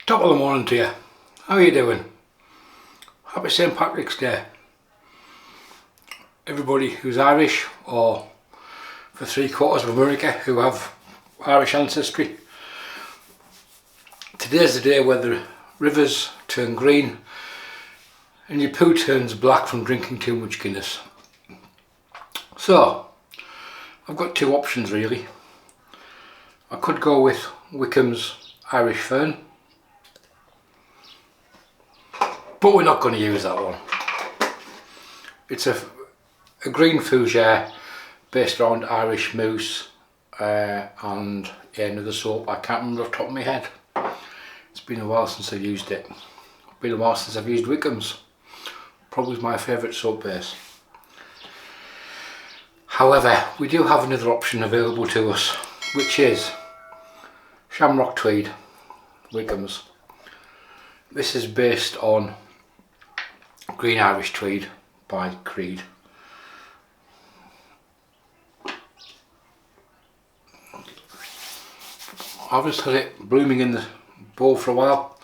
Top of the morning to you. How are you doing? Happy St. Patrick's Day. Everybody who's Irish, or for 3/4 of America who have Irish ancestry. Today's the day where the rivers turn green and your poo turns black from drinking too much Guinness. So, I've got two options really. I could go with Wickham's Irish Fern, but we're not going to use that one. It's a green fougere based around Irish mousse and another soap. I can't remember off the top of my head. It's been a while since I've used it. It's been a while since I've used Wickham's. Probably my favourite soap base. However, we do have another option available to us, which is Shamrock Tweed, Wickham's. This is based on Green Irish Tweed by Creed. I've just had it blooming in the bowl for a while.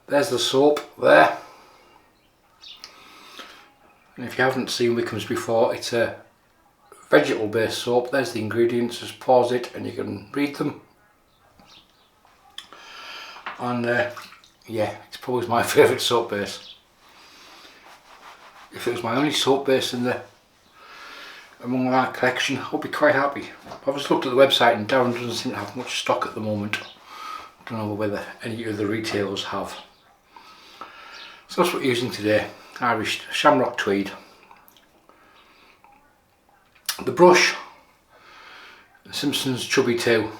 There's the soap there. And if you haven't seen Wickham's before, it's a vegetable based soap. There's the ingredients, just pause it and you can read them. And yeah, it's probably my favourite soap base. If it was my only soap base among our collection, I'd be quite happy. I've just looked at the website and Darren doesn't seem to have much stock at the moment. I don't know whether any of the retailers have. So that's what we're using today, Irish Shamrock Tweed. The brush, Simpsons Chubby 2.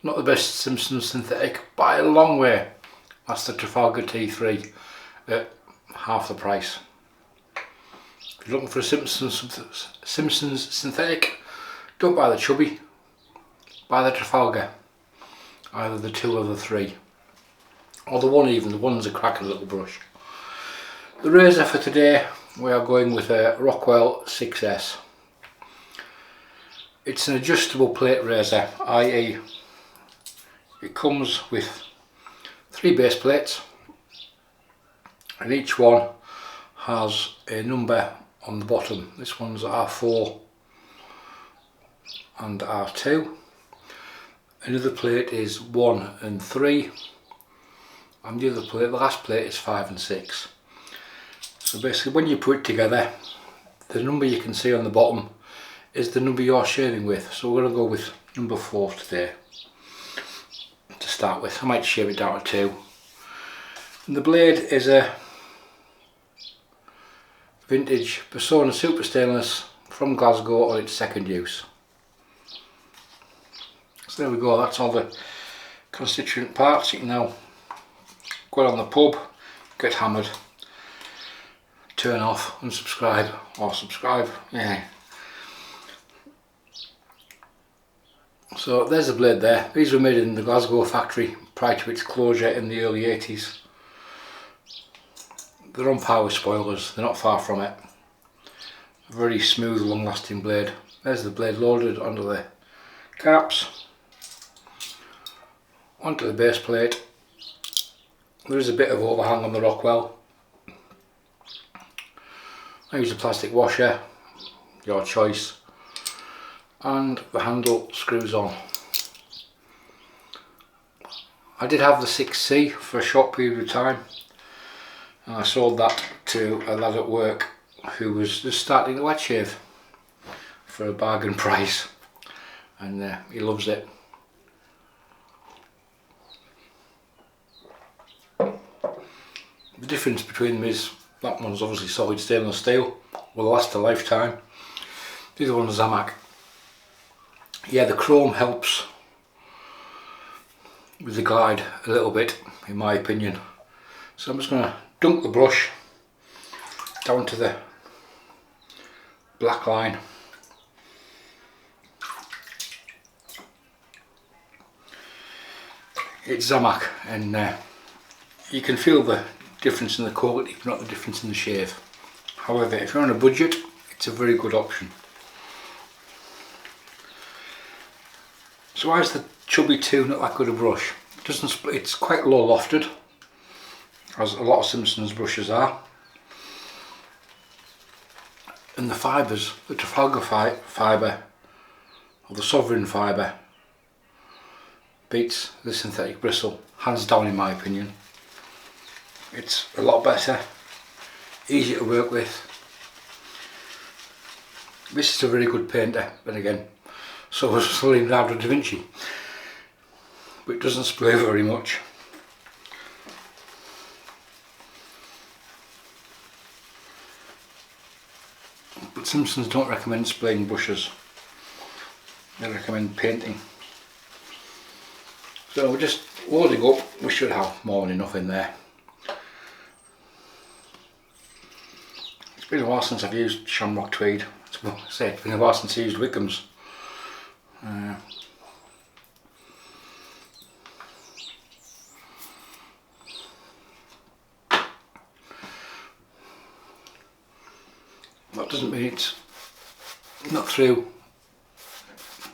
Not the best Simpsons synthetic by a long way. That's the Trafalgar T3 at half the price. If you're looking for a Simpsons synthetic, don't buy the Chubby, buy the Trafalgar. Either the 2 or the 3. Or the 1 even, the 1's a cracking little brush. The razor for today, we are going with a Rockwell 6S. It's an adjustable plate razor, i.e. it comes with 3 base plates and each one has a number on the bottom. This one's R4 and R2. Another plate is 1 and 3, and the other plate, the last plate, is 5 and 6. So basically when you put it together, the number you can see on the bottom is the number you're shaving with. So we're going to go with number 4 today to start with. I might shave it down to 2. And the blade is a vintage Personna Super Stainless from Glasgow on its 2nd use. So there we go, that's all the constituent parts. You can now go on the pub, get hammered, turn off, unsubscribe, or subscribe, yeah. So there's the blade there. These were made in the Glasgow factory prior to its closure in the early 80s. They're on par with spoilers, they're not far from it. A very smooth, long lasting blade. There's the blade loaded onto the caps, onto the base plate. There is a bit of overhang on the Rockwell. I use a plastic washer, your choice, and the handle screws on. I did have the 6C for a short period of time, and I sold that to a lad at work who was just starting the wet shave for a bargain price, and he loves it. The difference between them is that one's obviously solid stainless steel, will last a lifetime. The other one's Zamac. Yeah, the chrome helps with the glide a little bit, in my opinion. So I'm just going to dunk the brush down to the black line. It's Zamac, and you can feel the difference in the quality, but not the difference in the shave. However, if you're on a budget, it's a very good option. So why is the Chubby 2 not that good a brush? Doesn't split. It's quite low lofted, as a lot of Simpsons brushes are. And the fibres, the Trafalgar fibre or the Sovereign fibre, beats the synthetic bristle, hands down in my opinion. It's a lot better, easier to work with. This is a very good painter, then again, so was Leonardo da Vinci, but it doesn't spray very much. But Simpsons don't recommend spraying brushes, they recommend painting. So we're just loading up, we should have more than enough in there. It's been a while since I've used Shamrock Tweed. It's been a while since I used Wickham's. That doesn't mean it's not through,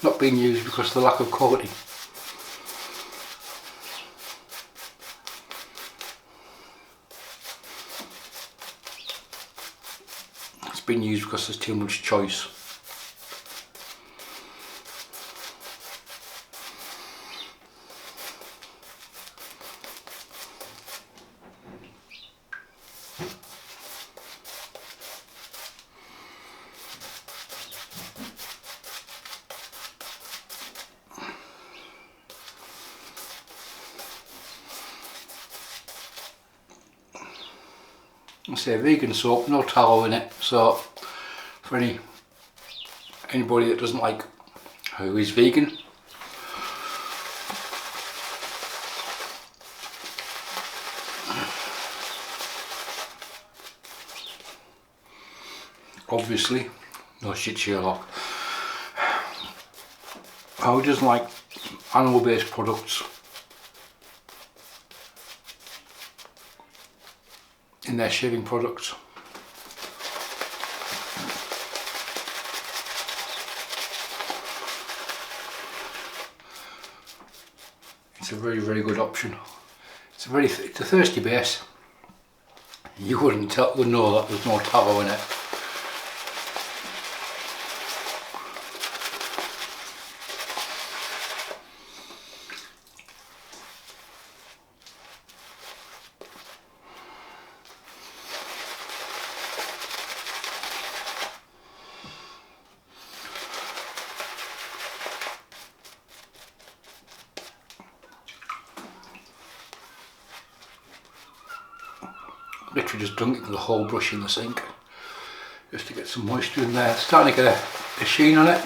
not being used because of the lack of quality. It's been used because there's too much choice. I say vegan soap, no tallow in it, so for anybody that doesn't like, who is vegan, obviously, no shit Sherlock, who doesn't like animal based products in their shaving products. It's a very, very good option. It's a thirsty base. You wouldn't know that there's no tallow in it. Literally just dunking the whole brush in the sink just to get some moisture in there. It's starting to get a sheen on it.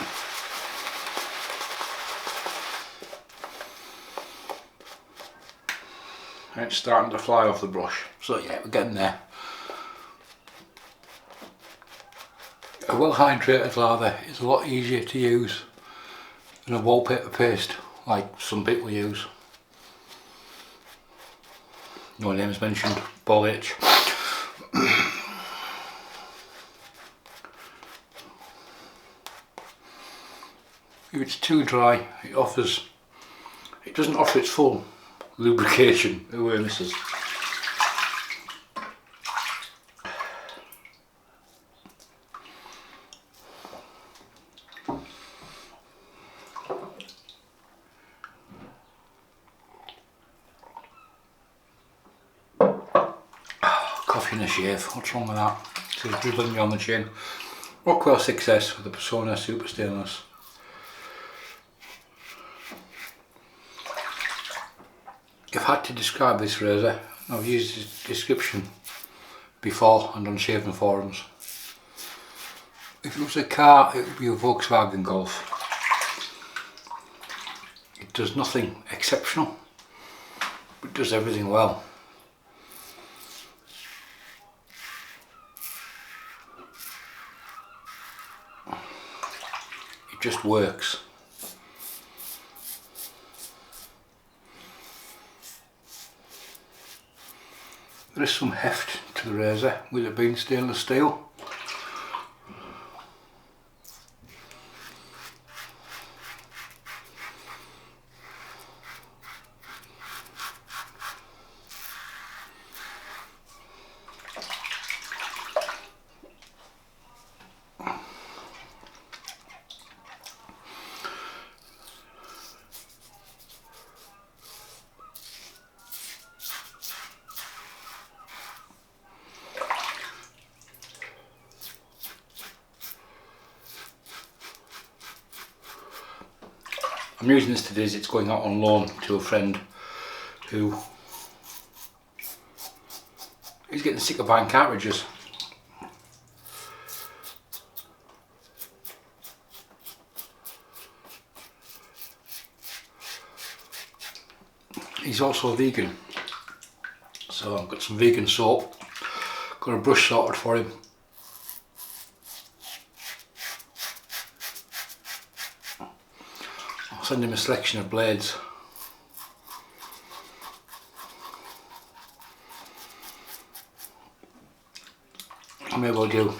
And it's starting to fly off the brush. So yeah, we're getting there. A well hydrated lather is a lot easier to use than a wallpaper paste like some people use. No names mentioned, Ball H. If it's too dry, it doesn't offer its full lubrication. Where this is. Coffee and a shave, what's wrong with that? It's dribbling me on the chin. Rockwell 6S with the Personna Super Stainless. If I had to describe this razor, I've used this description before and on shaving forums. If it was a car, it would be a Volkswagen Golf. It does nothing exceptional, but it does everything well. It just works. There is some heft to the razor with it being stainless steel. I'm using this today as it's going out on loan to a friend who is getting sick of buying cartridges. He's also vegan, so I've got some vegan soap, got a brush sorted for him. I'll send him a selection of blades. Maybe I'll do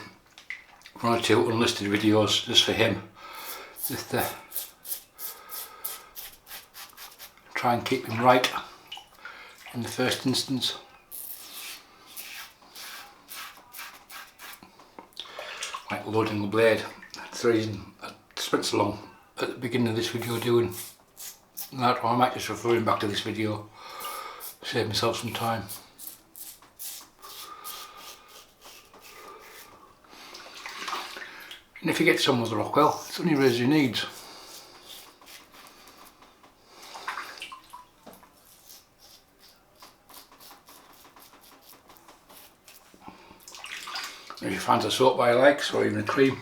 one or two unlisted videos just for him, just to try and keep him right in the first instance. Like loading the blade. That's the reason I spent so long at the beginning of this video doing that. Or I might just refer him back to this video, save myself some time. And if you get some with the Rockwell, it's only raise your needs. If you find a soap I like, or even a cream.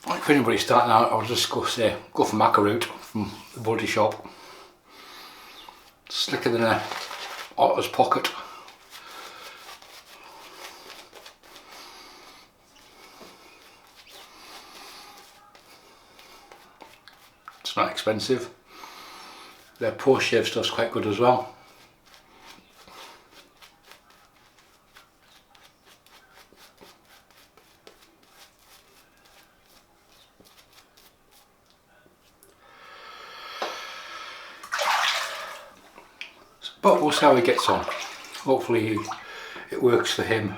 Like for anybody starting out, I'll just go for Macaroot from the Body Shop. Slicker than a otter's pocket. It's not expensive. Their post shave stuff's quite good as well. But we'll see how he gets on. Hopefully it works for him.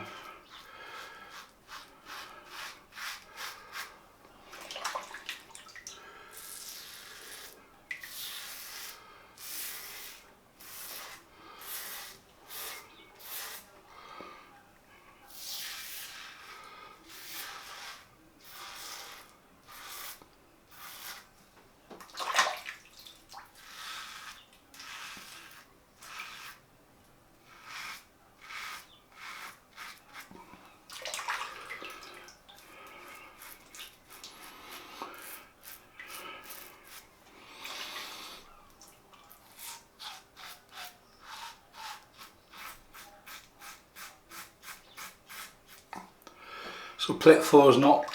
So plate 4 is not,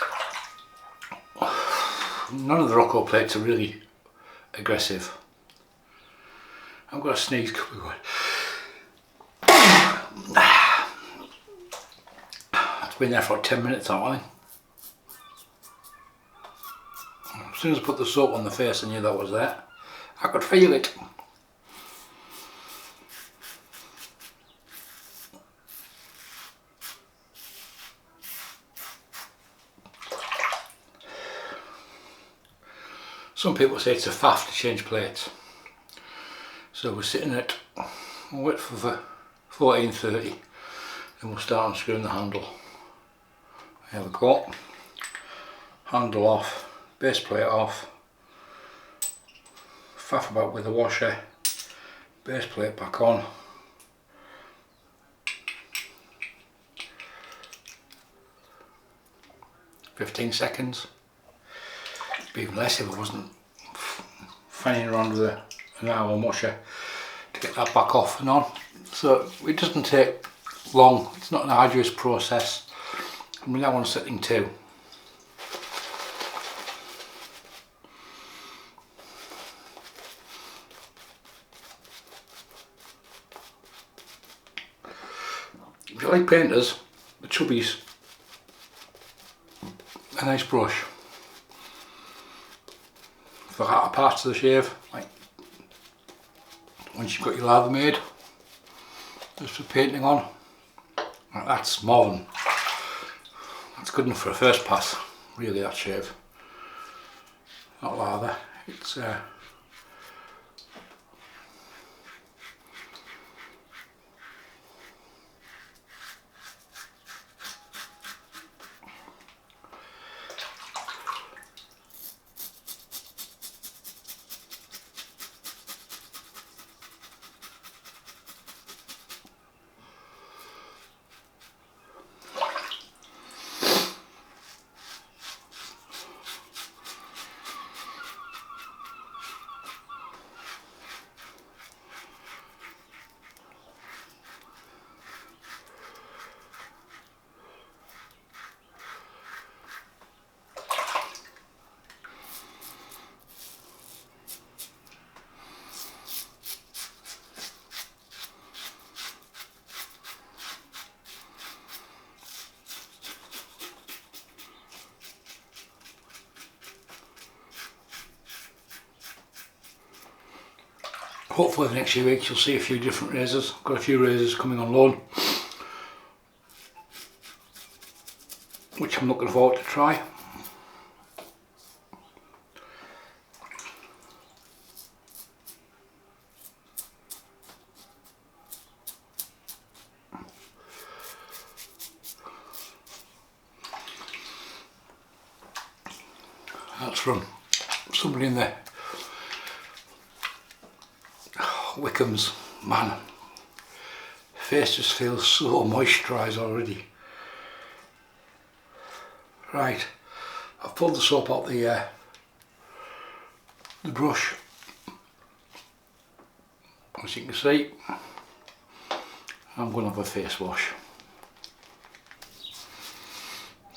none of the Rockwell plates are really aggressive. I've got a sneeze coming on. It's been there for like 10 minutes, haven't I? As soon as I put the soap on the face, I knew that was there. I could feel it. Some people say it's a faff to change plates. So we're sitting at, we'll wait for 14:30 and we'll start unscrewing the handle. There we go. Handle off, base plate off, faff about with the washer, base plate back on. "15 seconds. It'd be even less if I wasn't fanning around with an hour washer to get that back off and on. So it doesn't take long, it's not an arduous process. And we're now on setting 2. If you like painters, the Chubby's a nice brush for outer parts of the shave, like once you've got your lather made, just for painting on. That's more than, that's good enough for a first pass, really, that shave. Not lather, it's hopefully the next few weeks you'll see a few different razors. Got a few razors coming on loan, which I'm looking forward to try. That's from somebody in the Wickham's. Man, face just feels so moisturised already. Right, I've pulled the soap out the brush. As you can see, I'm going to have a face wash.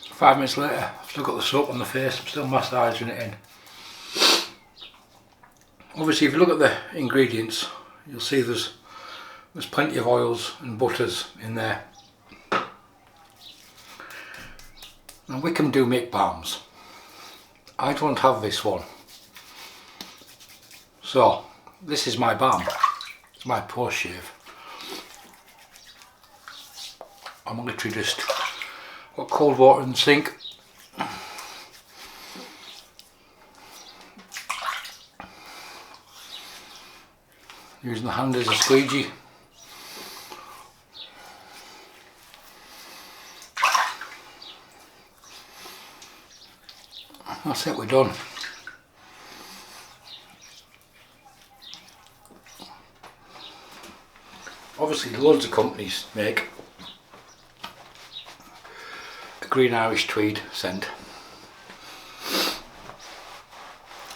5 minutes later, I've still got the soap on the face, I'm still massaging it in. Obviously if you look at the ingredients, you'll see there's plenty of oils and butters in there. Now Wickham do make balms. I don't have this one. So this is my balm. It's my post shave. I'm literally just got cold water in the sink. Using the hand as a squeegee. That's it, we're done. Obviously loads of companies make a green Irish tweed scent.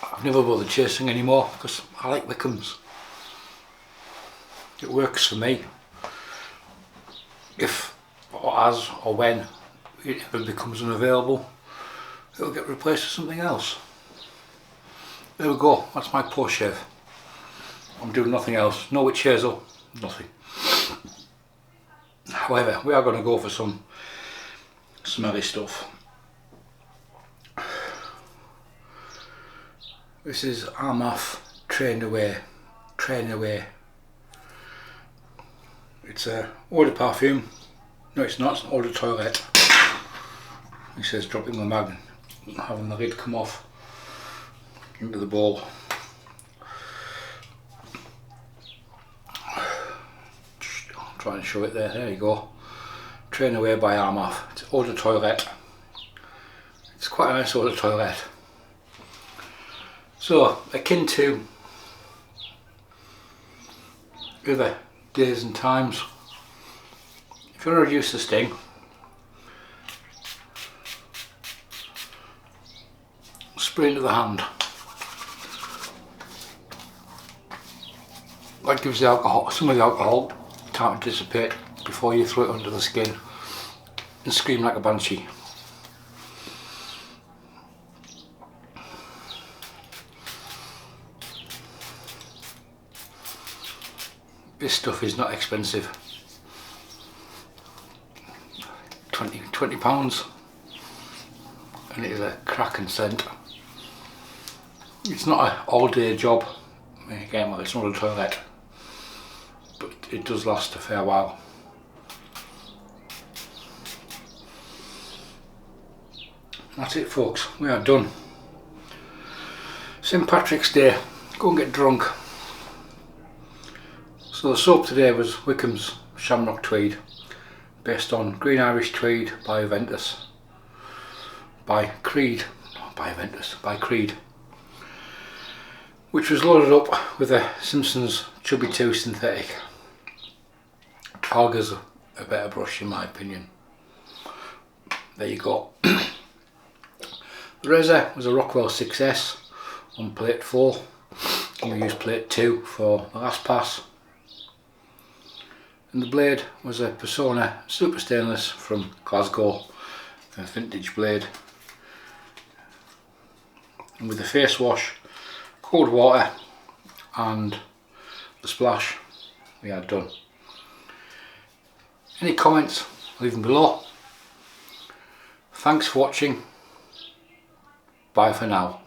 I've never bothered chasing anymore because I like Wickham's. It works for me. If or as or when it ever becomes unavailable, it'll get replaced with something else. There we go, that's my post shave. I'm doing nothing else, no witch hazel, nothing. However, we are going to go for some smelly stuff. This is Armaf Train Away. It's a eau de parfum. No, it's not, it's an eau de toilette. He says dropping the mag and having the lid come off into the bowl. I'll try and show it there. There you go. Train Away by Armaf. It's eau de toilette. It's quite a nice eau de toilette. So, akin to other days and times, if you want to reduce the sting, spray into the hand. That gives the alcohol, some of the alcohol time to dissipate before you throw it under the skin and scream like a banshee. This stuff is not expensive. £20 and it is a cracking scent. It's not an all day job. Again, well, it's not a toilet, but it does last a fair while. That's it folks, we are done. St. Patrick's Day, go and get drunk. So the soap today was Wickham's Shamrock Tweed, based on Green Irish Tweed by Aventus, by Creed, which was loaded up with a Simpsons Chubby 2 synthetic. Trafalgar's a better brush in my opinion. There you go. The razor was a Rockwell 6S on plate 4, and we used plate 2 for the last pass. And the blade was a Personna super stainless from Glasgow, a vintage blade. And with the face wash, cold water and the splash, we are done. Any comments, leave them below. Thanks for watching. Bye for now.